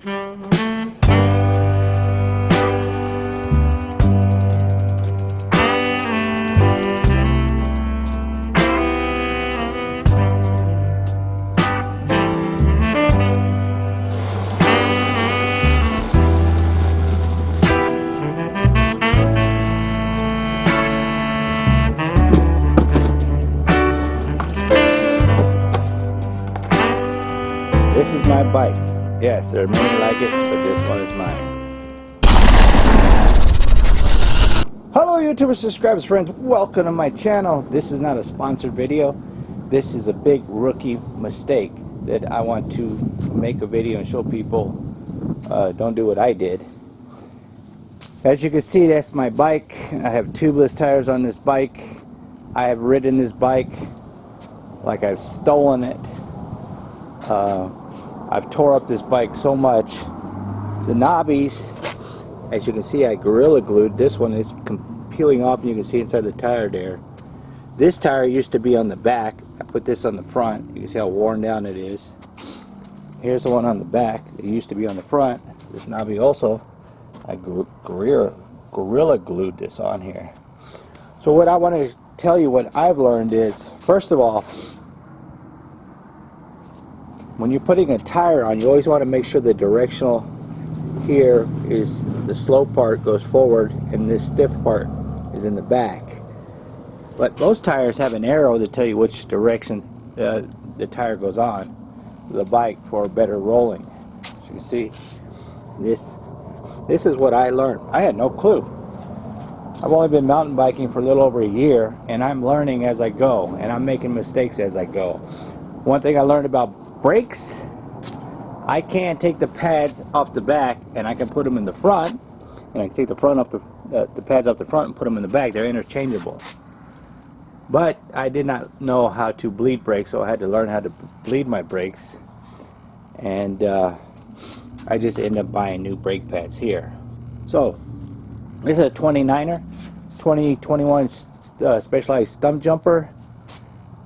This is my bike. Yes, there are many like it, but this one is mine. Hello YouTubers, subscribers, friends. Welcome to my channel. This is not a sponsored video. This is a big rookie mistake that I want to make a video and show people don't do what I did. As you can see, that's my bike. I have tubeless tires on this bike. I have ridden this bike like I've stolen it. I've tore up this bike so much. The knobbies, as you can see, I Gorilla Glued. This one is peeling off and you can see inside the tire there. This tire used to be on the back. I put this on the front. You can see how worn down it is. Here's the one on the back. It used to be on the front. This knobby also, I Gorilla Glued this on here. So what I want to tell you, what I've learned is, first of all, when you're putting a tire on, you always want to make sure the directional here is the slow part goes forward and this stiff part is in the back. But most tires have an arrow to tell you which direction the tire goes on the bike for better rolling. As you can see, this is what I learned. I had no clue. I've only been mountain biking for a little over a year, and I'm learning as I go, and I'm making mistakes as I go. One thing I learned about brakes, I can take the pads off the back and I can put them in the front, and I can take the front off the pads off the front and put them in the back. They're interchangeable. But I did not know how to bleed brakes, so I had to learn how to bleed my brakes, and I just ended up buying new brake pads here. So this is a 29er 2021 Specialized Stump Jumper.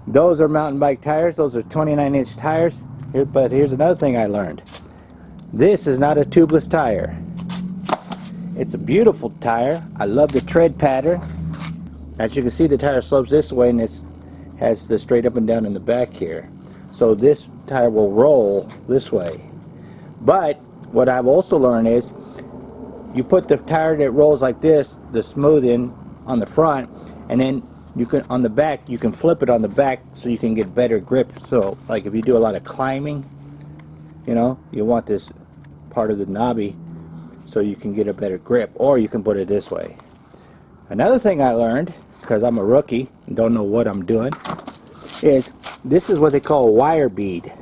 Those are mountain bike tires. Those are 29-inch tires. But here's another thing I learned. This is not a tubeless tire. It's a beautiful tire. I love the tread pattern. As you can see, the tire slopes this way, and it has the straight up and down in the back here. So this tire will roll this way. But what I've also learned is, you put the tire that rolls like this, the smoothing, on the front, and then you can, on the back, you can flip it on the back so you can get better grip. So like if you do a lot of climbing, you know, you want this part of the knobby so you can get a better grip, or you can put it this way. Another thing I learned, because I'm a rookie and don't know what I'm doing, is this is what they call a wire bead.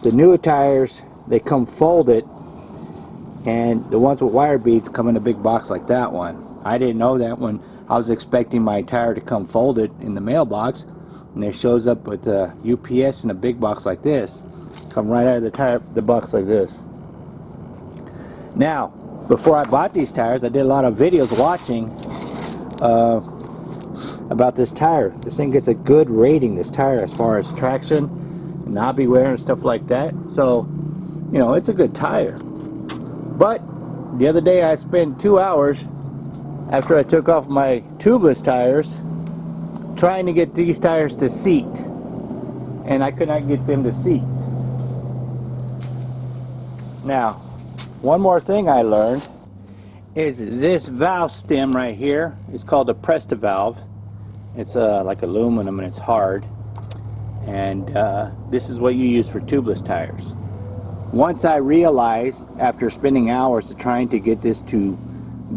The newer tires, they come folded, and the ones with wire beads come in a big box like that one. I didn't know that when I was expecting my tire to come folded in the mailbox, and it shows up with the UPS in a big box like this. Come right out of the box like this. Now, before I bought these tires, I did a lot of videos watching about this tire. This thing gets a good rating, this tire, as far as traction, knobby wear and stuff like that. So, you know, it's a good tire. But the other day I spent 2 hours after I took off my tubeless tires trying to get these tires to seat, and I could not get them to seat. Now, one more thing I learned is this valve stem right here is called a Presta valve. It's like aluminum, and it's hard, and this is what you use for tubeless tires. Once I realized, after spending hours trying to get this to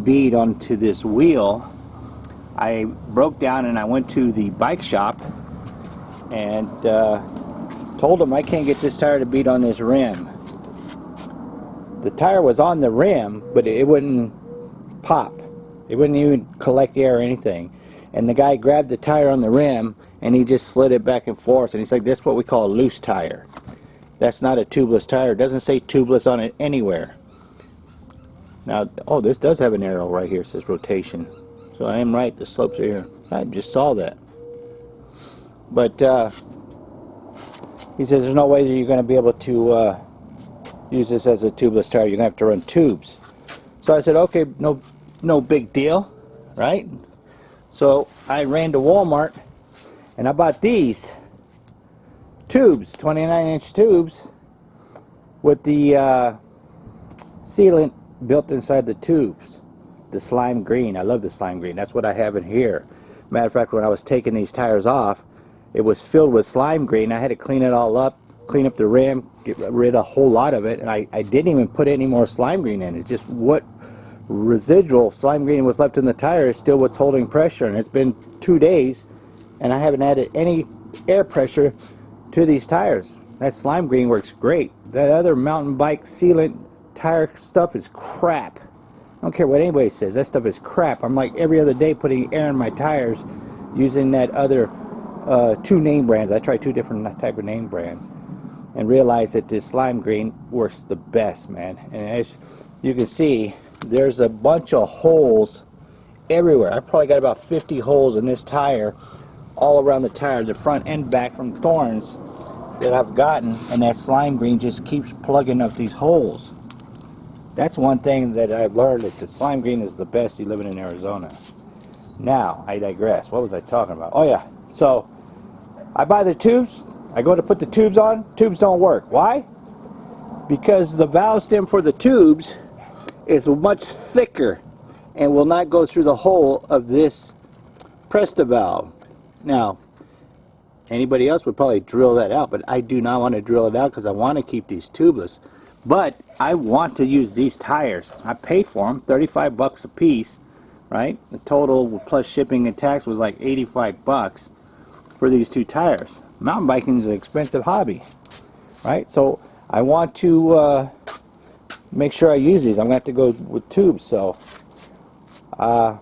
bead onto this wheel, I broke down and I went to the bike shop and told them I can't get this tire to bead on this rim. The tire was on the rim, but it wouldn't pop. It wouldn't even collect air or anything. And the guy grabbed the tire on the rim and he just slid it back and forth, and he's like, that's what we call a loose tire. That's not a tubeless tire. It doesn't say tubeless on it anywhere. Now, oh, this does have an arrow right here. It says rotation. So I am right. The slopes are here. I just saw that. But he says there's no way that you're going to be able to use this as a tubeless tire. You're gonna have to run tubes. So I said, okay, no big deal, right? So I ran to Walmart and I bought these tubes, 29-inch tubes with the sealant built inside the tubes, the slime green. I love the slime green. That's what I have in here. Matter of fact, when I was taking these tires off, it was filled with slime green. I had to clean it all up, clean up the rim, get rid of a whole lot of it, and I didn't even put any more slime green in. It's just what residual slime green was left in the tire is still what's holding pressure, and it's been 2 days and I haven't added any air pressure to these tires. That slime green works great. That other mountain bike sealant tire stuff is crap. I don't care what anybody says, that stuff is crap. I'm like every other day putting air in my tires using that other 2 name brands. I tried 2 different type of name brands and realized that this slime green works the best, man. And as you can see, there's a bunch of holes everywhere. I probably got about 50 holes in this tire all around the tire, the front and back, from thorns that I've gotten, and that slime green just keeps plugging up these holes. That's one thing that I've learned, that the slime green is the best you living in Arizona. Now, I digress. What was I talking about? Oh yeah, so I buy the tubes, I go to put the tubes on, tubes don't work. Why? Because the valve stem for the tubes is much thicker and will not go through the hole of this Presta valve. Now, anybody else would probably drill that out, but I do not want to drill it out because I want to keep these tubeless. But I want to use these tires. I paid for them, 35 bucks a piece, right? The total plus shipping and tax was like 85 bucks for these 2 tires. Mountain biking is an expensive hobby, right? So I want to make sure I use these. I'm going to have to go with tubes. So I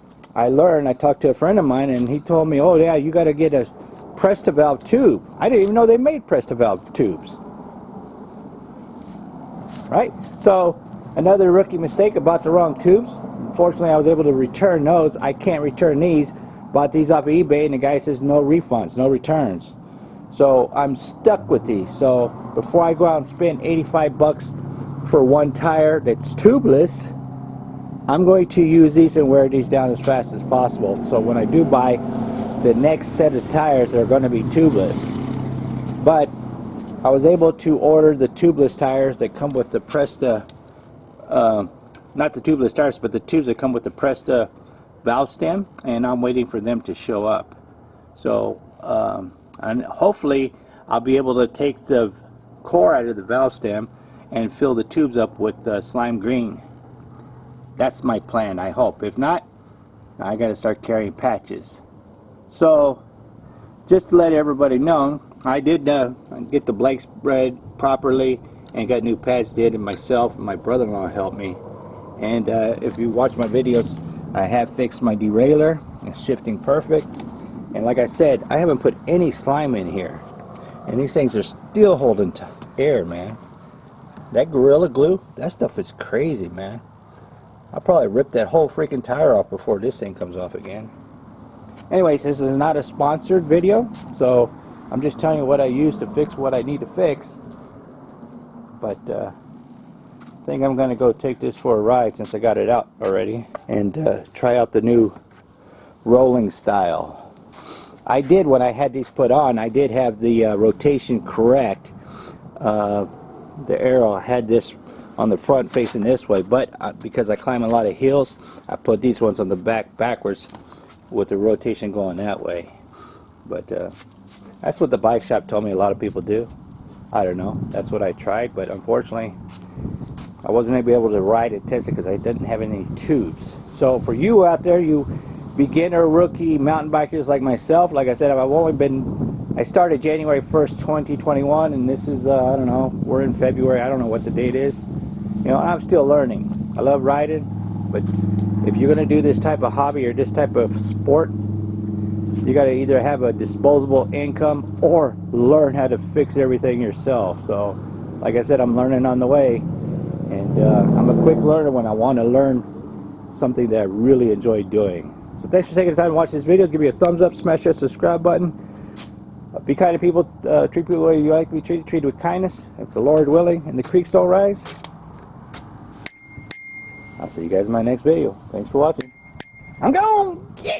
talked to a friend of mine and he told me, oh yeah, you got to get a Presta valve tube. I didn't even know they made Presta valve tubes. Right? So another rookie mistake, I bought the wrong tubes. Unfortunately, I was able to return those. I can't return these. Bought these off of eBay and the guy says no refunds, no returns. So I'm stuck with these. So before I go out and spend 85 bucks for 1 tire that's tubeless, I'm going to use these and wear these down as fast as possible. So when I do buy the next set of tires, they're going to be tubeless. But I was able to order the tubeless tires that come with the Presta, not the tubeless tires, but the tubes that come with the Presta valve stem, and I'm waiting for them to show up. So and hopefully I'll be able to take the core out of the valve stem and fill the tubes up with slime green. That's my plan, I hope. If not, I got to start carrying patches. So just to let everybody know, I did get the blank spread properly and got new pads did, and myself and my brother-in-law helped me. And if you watch my videos, I have fixed my derailleur. It's shifting perfect. And like I said, I haven't put any slime in here. And these things are still holding air, man. That Gorilla Glue, that stuff is crazy, man. I'll probably rip that whole freaking tire off before this thing comes off again. Anyways, this is not a sponsored video, so I'm just telling you what I use to fix what I need to fix. But I think I'm going to go take this for a ride since I got it out already and try out the new rolling style. I did, when I had these put on, I did have the rotation correct. The arrow, I had this on the front facing this way, but because I climb a lot of hills, I put these ones on the back backwards with the rotation going that way. But that's what the bike shop told me a lot of people do. I don't know, that's what I tried, but unfortunately I wasn't able to ride it, test it, because I didn't have any tubes. So for you out there, you beginner, rookie mountain bikers like myself, like I said, I started January 1st, 2021, and this is, I don't know, we're in February, I don't know what the date is. You know, I'm still learning. I love riding, but if you're going to do this type of hobby or this type of sport, you got to either have a disposable income or learn how to fix everything yourself. So, like I said, I'm learning on the way, and I'm a quick learner when I want to learn something that I really enjoy doing. So thanks for taking the time to watch this video. Give me a thumbs up, smash that subscribe button. Be kind to people. Treat people the way you like to be treated. Treated with kindness. If the Lord willing and the creeks don't rise. I'll see you guys in my next video. Thanks for watching. I'm gone. Yeah.